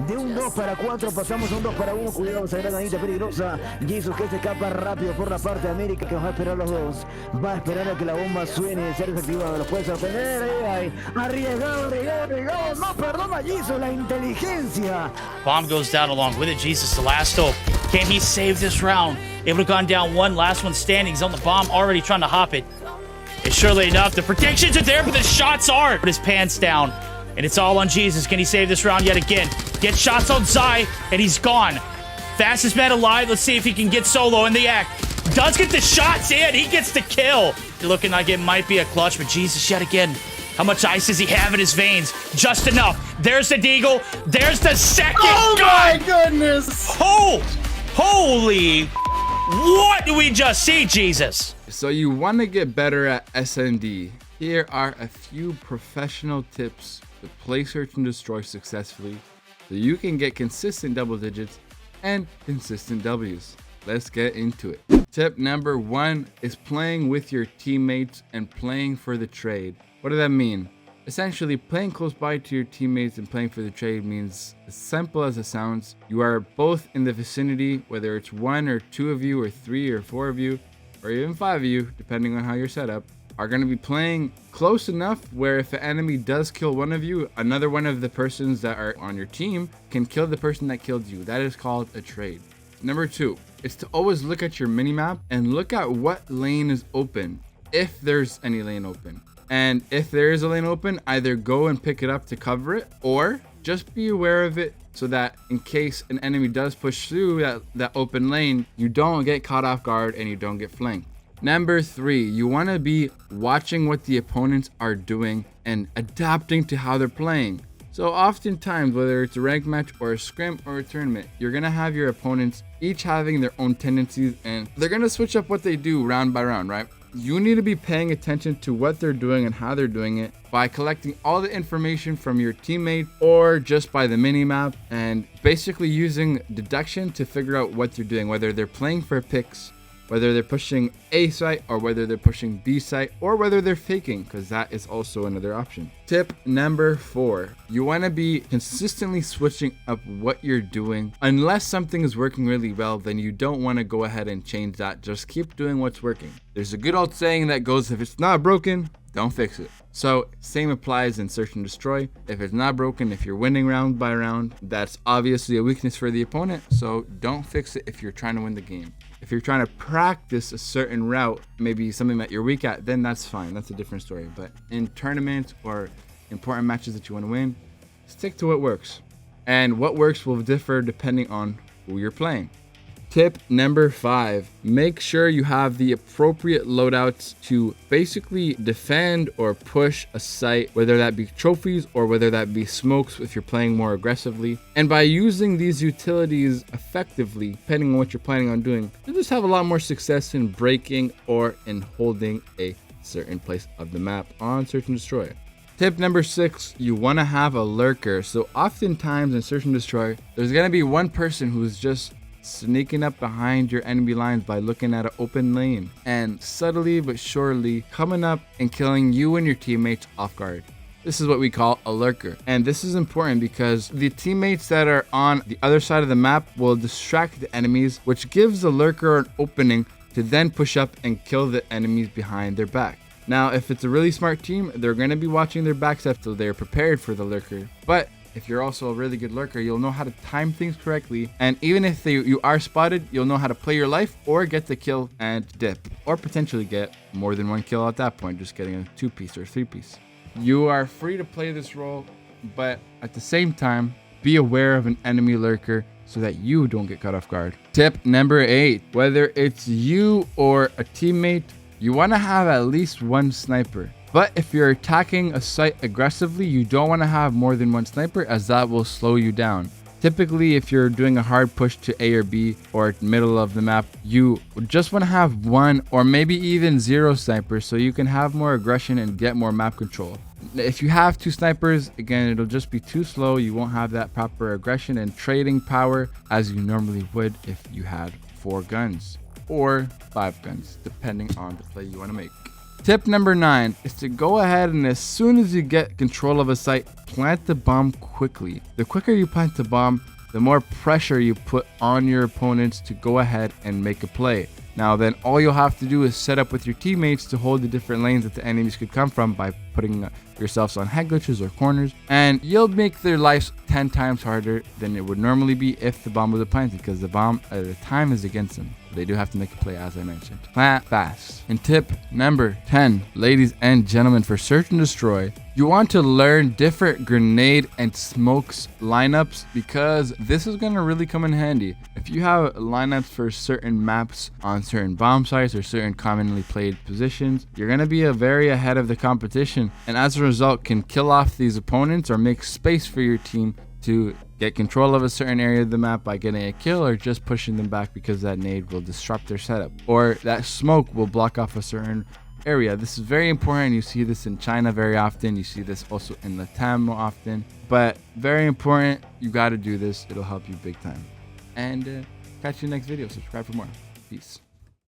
De un 2 para 4 pasamos a un 2 para 1. Cuidado, esa granadita peligrosa. Jesus que se escapa rápido por la parte de América, que va a esperar los dos. Va a esperar a que la bomba suene, ser efectivado. Los puede sorprender. Arriesgado. No perdona Jesus, la inteligencia. Bomb goes down along with it. Jesus, the last hope. Can he save this round? Able to gone down one. Last one standing. He's on the bomb, already trying to hop it. It's surely enough. The protections are there, but the shots aren't. Put his pants down. And it's all on Jesus. Can he save this round yet again? Get shots on Zai, and he's gone. Fastest man alive. Let's see if he can get solo in the act. Does get the shots in. He gets the kill. Looking like it might be a clutch, but Jesus yet again. How much ice does he have in his veins? Just enough. There's the deagle. There's the second. Oh my goodness. Holy. What do we just see, Jesus? So you want to get better at SND. Here are a few professional tips to play search and destroy successfully so you can get consistent double digits and consistent W's. Let's get into it. Tip number 1 is playing with your teammates and playing for the trade. What does that mean? Essentially, playing close by to your teammates and playing for the trade means, as simple as it sounds, you are both in the vicinity, whether it's 1 or 2 of you or 3 or 4 of you, or even 5 of you, depending on how you're set up, are going to be playing close enough where if an enemy does kill one of you, another one of the persons that are on your team can kill the person that killed you. That is called a trade. Number 2 is to always look at your minimap and look at what lane is open, if there's any lane open. And if there is a lane open, either go and pick it up to cover it, or just be aware of it so that in case an enemy does push through that open lane, you don't get caught off guard and you don't get flanked. Number 3, you want to be watching what the opponents are doing and adapting to how they're playing. So oftentimes, whether it's a ranked match or a scrim or a tournament, you're going to have your opponents each having their own tendencies and they're going to switch up what they do round by round, right? You need to be paying attention to what they're doing and how they're doing it by collecting all the information from your teammate or just by the minimap and basically using deduction to figure out what they're doing, whether they're playing for picks, whether they're pushing A site or whether they're pushing B site or whether they're faking, because that is also another option. Tip number 4, you want to be consistently switching up what you're doing. Unless something is working really well, then you don't want to go ahead and change that. Just keep doing what's working. There's a good old saying that goes, if it's not broken, don't fix it. So same applies in search and destroy. If it's not broken, if you're winning round by round, that's obviously a weakness for the opponent. So don't fix it if you're trying to win the game. If you're trying to practice a certain route, maybe something that you're weak at, then that's fine. That's a different story. But in tournaments or important matches that you want to win, stick to what works. And what works will differ depending on who you're playing. Tip number 5, make sure you have the appropriate loadouts to basically defend or push a site, whether that be trophies or whether that be smokes if you're playing more aggressively. And by using these utilities effectively, depending on what you're planning on doing, you'll just have a lot more success in breaking or in holding a certain place of the map on Search and Destroy. Tip number 6, you want to have a lurker. So oftentimes in Search and Destroy, there's going to be one person who's just sneaking up behind your enemy lines by looking at an open lane and subtly but surely coming up and killing you and your teammates off guard. This is what we call a lurker. And this is important because the teammates that are on the other side of the map will distract the enemies, which gives the lurker an opening to then push up and kill the enemies behind their back. Now, if it's a really smart team, they're going to be watching their backs so they're prepared for the lurker. But if you're also a really good lurker, you'll know how to time things correctly. And even if you are spotted, you'll know how to play your life or get the kill and dip. Or potentially get more than one kill at that point, just getting a 2-piece or 3-piece. You are free to play this role, but at the same time, be aware of an enemy lurker so that you don't get caught off guard. Tip number 8, whether it's you or a teammate, you want to have at least one sniper. But if you're attacking a site aggressively, you don't want to have more than one sniper as that will slow you down. Typically, if you're doing a hard push to A or B or middle of the map, you just want to have one or maybe even 0 snipers so you can have more aggression and get more map control. If you have 2 snipers, again, it'll just be too slow. You won't have that proper aggression and trading power as you normally would if you had 4 guns or 5 guns, depending on the play you want to make. Tip number 9 is to go ahead and as soon as you get control of a site, plant the bomb quickly. The quicker you plant the bomb, the more pressure you put on your opponents to go ahead and make a play. Now then, all you'll have to do is set up with your teammates to hold the different lanes that the enemies could come from by putting yourselves on head glitches or corners, and you'll make their lives 10 times harder than it would normally be if the bomb was planted, because the time is against them. They do have to make a play, as I mentioned. Plant fast. And tip number 10, ladies and gentlemen, for search and destroy, you want to learn different grenade and smokes lineups, because this is going to really come in handy. If you have lineups for certain maps on certain bomb sites or certain commonly played positions, you're going to be very ahead of the competition, and as a result can kill off these opponents or make space for your team to get control of a certain area of the map by getting a kill, or just pushing them back because that nade will disrupt their setup, or that smoke will block off a certain area. This is very important. You see this in China very often. You see this also in Latam more often, but very important. You got to do this. It'll help you big time. And catch you next video. Subscribe for more. Peace.